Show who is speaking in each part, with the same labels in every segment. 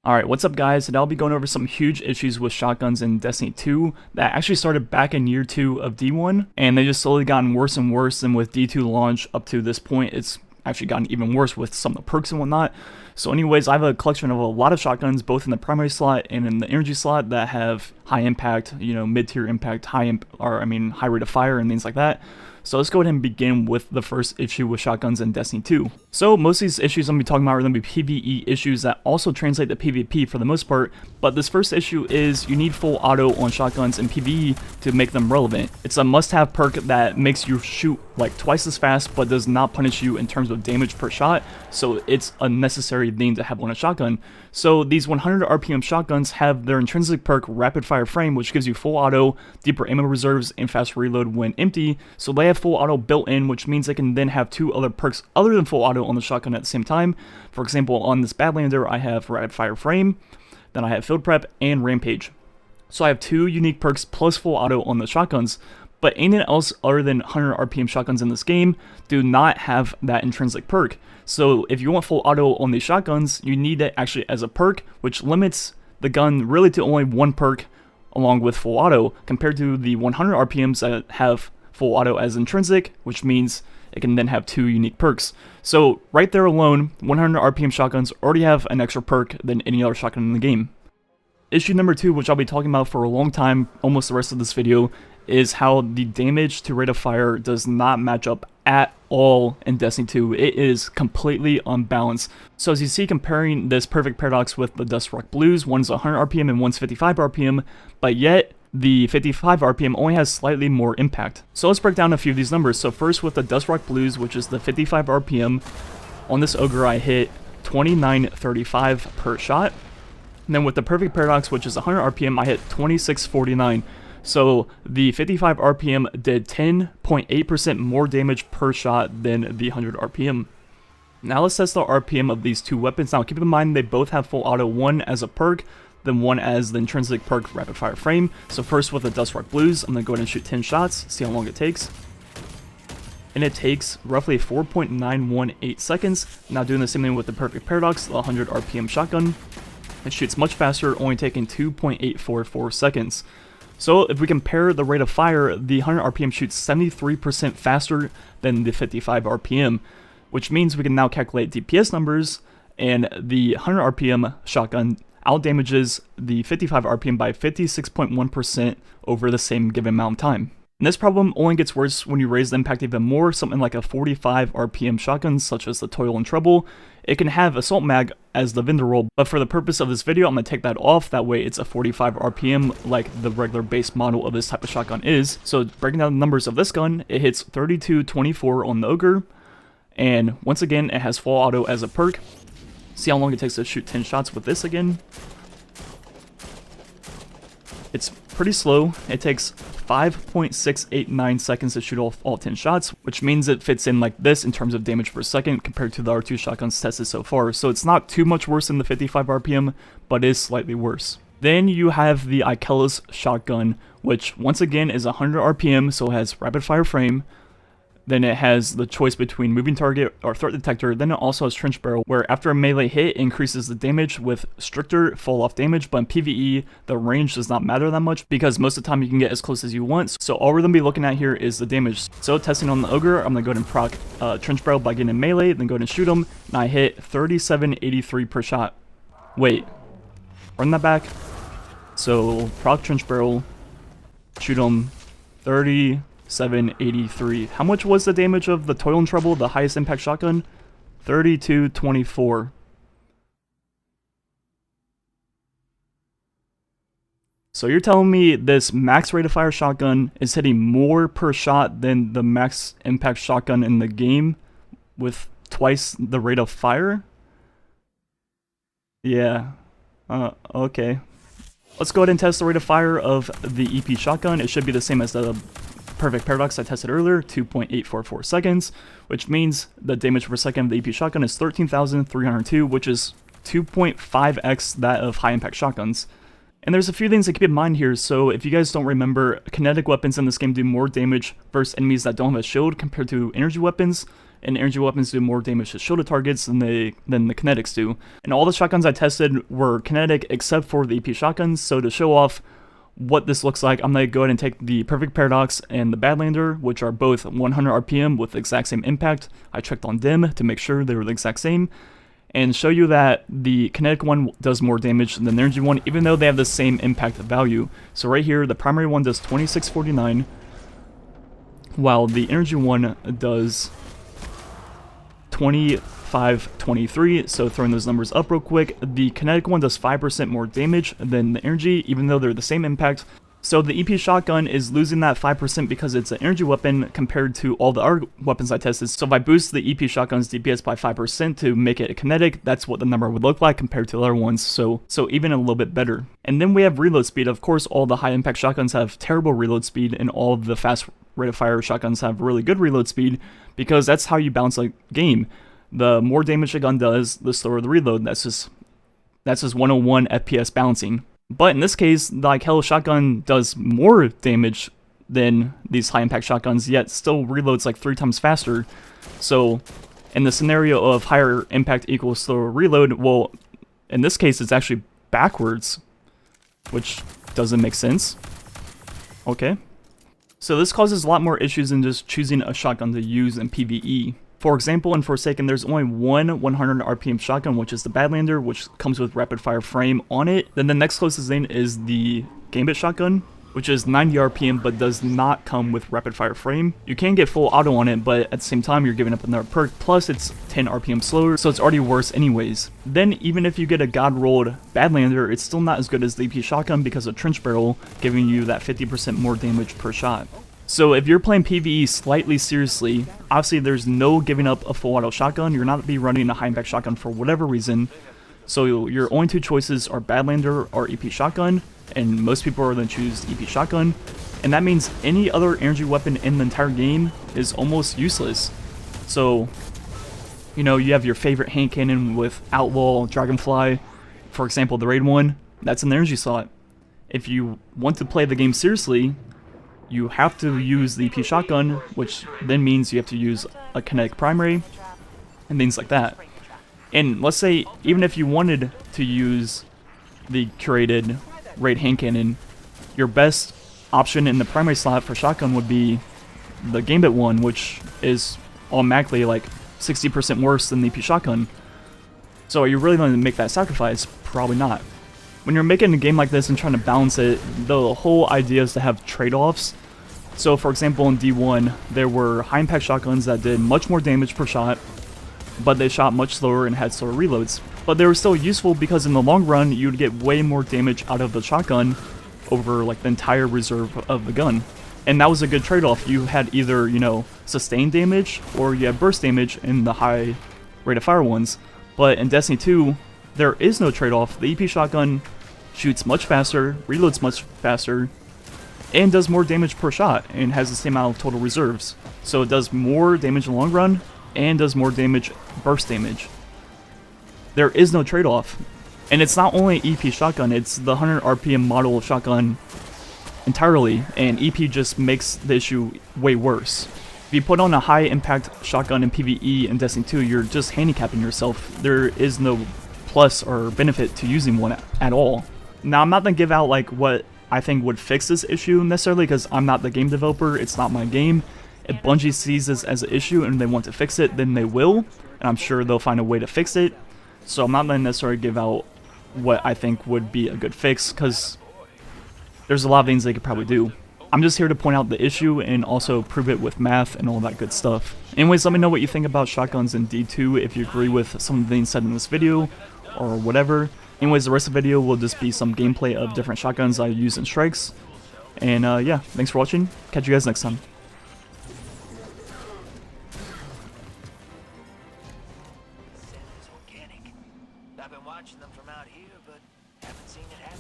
Speaker 1: Alright, what's up guys? Today I'll be going over some huge issues with shotguns in Destiny 2 that actually started back in year 2 of D1, and they just slowly gotten worse and worse, and with D2 launch up to this point, it's actually gotten even worse with some of the perks and whatnot. So anyways, I have a collection of a lot of shotguns, both in the primary slot and in the energy slot, that have high impact, mid-tier impact, high rate of fire and things like that. So let's go ahead and begin with the first issue with shotguns in Destiny 2. So most of these issues I'm going to be talking about are going to be PvE issues that also translate to PvP for the most part, but this first issue is you need full auto on shotguns in PvE to make them relevant. It's a must-have perk that makes you shoot like twice as fast but does not punish you in terms of damage per shot, so it's a necessary thing to have on a shotgun. So these 100 RPM shotguns have their intrinsic perk Rapid Fire Frame, which gives you full auto, deeper ammo reserves, and fast reload when empty, so they have full auto built in, which means they can then have two other perks other than full auto on the shotgun at the same time. For example, on this Badlander I have Rapid Fire Frame, then I have Field Prep, and Rampage. So I have two unique perks plus full auto on the shotguns, but anything else other than 100 RPM shotguns in this game do not have that intrinsic perk. So if you want full auto on these shotguns, you need it actually as a perk, which limits the gun really to only one perk along with full auto, compared to the 100 RPMs that have full auto as intrinsic, which means it can then have two unique perks. So right there alone, 100 RPM shotguns already have an extra perk than any other shotgun in the game. Issue number 2, which I'll be talking about for a long time, almost the rest of this video, is how the damage to rate of fire does not match up at all in Destiny 2. It is completely unbalanced. So as you see, comparing this perfect paradox with the Dustrock Blues, one's 100 RPM and one's 55 RPM, but yet the 55 RPM only has slightly more impact. So let's break down a few of these numbers. So first with the Dustrock Blues, which is the 55 RPM, on this Ogre I hit 29.35 per shot. And then with the Perfect Paradox, which is 100 RPM, I hit 26.49. So the 55 RPM did 10.8% more damage per shot than the 100 RPM. Now let's test the RPM of these two weapons. Now keep in mind they both have full auto, one as a perk, then one as the intrinsic perk Rapid Fire Frame. So first with the Dustrock Blues, I'm going to go ahead and shoot 10 shots, see how long it takes. And it takes roughly 4.918 seconds. Now doing the same thing with the Perfect Paradox, the 100 RPM shotgun. It shoots much faster, only taking 2.844 seconds. So if we compare the rate of fire, the 100 RPM shoots 73% faster than the 55 RPM, which means we can now calculate DPS numbers, and the 100 RPM shotgun outdamages the 55 RPM by 56.1% over the same given amount of time. And this problem only gets worse when you raise the impact even more. Something like a 45 RPM shotgun, such as the Toil and Trouble, it can have Assault Mag as the vendor roll, but for the purpose of this video, I'm going to take that off. That way it's a 45 RPM like the regular base model of this type of shotgun is. So breaking down the numbers of this gun, it hits 32.24 on the Ogre, and once again it has full auto as a perk. See how long it takes to shoot 10 shots with this again. It's pretty slow. It takes 5.689 seconds to shoot all 10 shots, which means it fits in like this in terms of damage per second compared to the R2 shotguns tested so far. So it's not too much worse than the 55 RPM, but is slightly worse. Then you have the Ikella's shotgun, which once again is 100 RPM, so it has Rapid Fire Frame. Then it has the choice between Moving Target or Threat Detector. Then it also has Trench Barrel, where after a melee hit, it increases the damage with stricter fall-off damage, but in PvE, the range does not matter that much because most of the time you can get as close as you want. So all we're going to be looking at here is the damage. So testing on the Ogre, I'm going to go ahead and proc Trench Barrel by getting in melee, then go ahead and shoot him, and I hit 37.83 per shot. Wait, run that back. So proc Trench Barrel, shoot him, 37.83. How much was the damage of the Toil and Trouble, the highest impact shotgun? 32.24. So you're telling me this max rate of fire shotgun is hitting more per shot than the max impact shotgun in the game with twice the rate of fire? Yeah. Okay. Let's go ahead and test the rate of fire of the EP shotgun. It should be the same as the Perfect Paradox I tested earlier, 2.844 seconds, which means the damage per second of the EP shotgun is 13,302, which is 2.5x that of high impact shotguns. And there's a few things to keep in mind here. So if you guys don't remember, kinetic weapons in this game do more damage versus enemies that don't have a shield compared to energy weapons. And energy weapons do more damage to shielded targets than the kinetics do. And all the shotguns I tested were kinetic except for the EP shotguns. So to show off what this looks like, I'm going to go ahead and take the Perfect Paradox and the Badlander, which are both 100 RPM with the exact same impact. I checked on them to make sure they were the exact same, and show you that the kinetic one does more damage than the energy one, even though they have the same impact value. So right here, the primary one does 2649, while the energy one does 2523. So throwing those numbers up real quick, the kinetic one does 5% more damage than the energy, even though they're the same impact. So the EP shotgun is losing that 5% because it's an energy weapon compared to all the other weapons I tested. So if I boost the EP shotgun's DPS by 5% to make it a kinetic, that's what the number would look like compared to the other ones. So even a little bit better. And then we have reload speed. Of course, all the high impact shotguns have terrible reload speed, and all of the fast rate of fire shotguns have really good reload speed, because that's how you balance a game. The more damage a gun does, the slower the reload. That's just 101 FPS balancing. But in this case, the Hell shotgun does more damage than these high impact shotguns, yet still reloads like 3 times faster. So in the scenario of higher impact equals slower reload, well, in this case it's actually backwards, which doesn't make sense. Okay. So this causes a lot more issues than just choosing a shotgun to use in PvE. For example, in Forsaken, there's only one 100 RPM shotgun, which is the Badlander, which comes with rapid fire frame on it. Then the next closest thing is the Gambit shotgun, which is 90 RPM but does not come with rapid fire frame. You can get full auto on it, but at the same time you're giving up another perk, plus it's 10 RPM slower, so it's already worse anyways. Then even if you get a god rolled Badlander, it's still not as good as the EP shotgun because of Trench Barrel giving you that 50% more damage per shot. So if you're playing PvE slightly seriously, obviously there's no giving up a full auto shotgun. You're not be running a high impact shotgun for whatever reason. So your only 2 choices are Badlander or EP shotgun, and most people are going to choose EP shotgun. And that means any other energy weapon in the entire game is almost useless. So, you know, you have your favorite hand cannon with Outlaw, Dragonfly, for example, the raid one, that's an energy slot. If you want to play the game seriously, you have to use the EP shotgun, which then means you have to use a kinetic primary and things like that. And let's say even if you wanted to use the curated raid hand cannon, your best option in the primary slot for shotgun would be the Gambit one, which is automatically like 60% worse than the EP shotgun. So are you really going to make that sacrifice? Probably not. When you're making a game like this and trying to balance it, the whole idea is to have trade-offs. So for example, in D1, there were high impact shotguns that did much more damage per shot, but they shot much slower and had slower reloads. But they were still useful because in the long run, you'd get way more damage out of the shotgun over like the entire reserve of the gun. And that was a good trade-off. You had either, you know, sustained damage or you had burst damage in the high rate of fire ones. But in Destiny 2, there is no trade-off. The EP shotgun shoots much faster, reloads much faster, and does more damage per shot, and has the same amount of total reserves. So it does more damage in the long run, and does more damage, burst damage. There is no trade-off. And it's not only EP shotgun, it's the 100 RPM model of shotgun entirely, and EP just makes the issue way worse. If you put on a high impact shotgun in PvE in Destiny 2, you're just handicapping yourself. There is no plus or benefit to using one at all. Now, I'm not going to give out like what I think would fix this issue necessarily, because I'm not the game developer, it's not my game. If Bungie sees this as an issue and they want to fix it, then they will, and I'm sure they'll find a way to fix it. So I'm not going to necessarily give out what I think would be a good fix, because there's a lot of things they could probably do. I'm just here to point out the issue and also prove it with math and all that good stuff. Anyways, let me know what you think about shotguns in D2, if you agree with some of the things said in this video, or whatever. Anyways, the rest of the video will just be some gameplay of different shotguns I use in strikes. And yeah, thanks for watching. Catch you guys next time.
Speaker 2: Kinetic. I've been watching them from out here, but haven't seen it happen.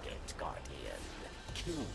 Speaker 3: it, Guardian. Kill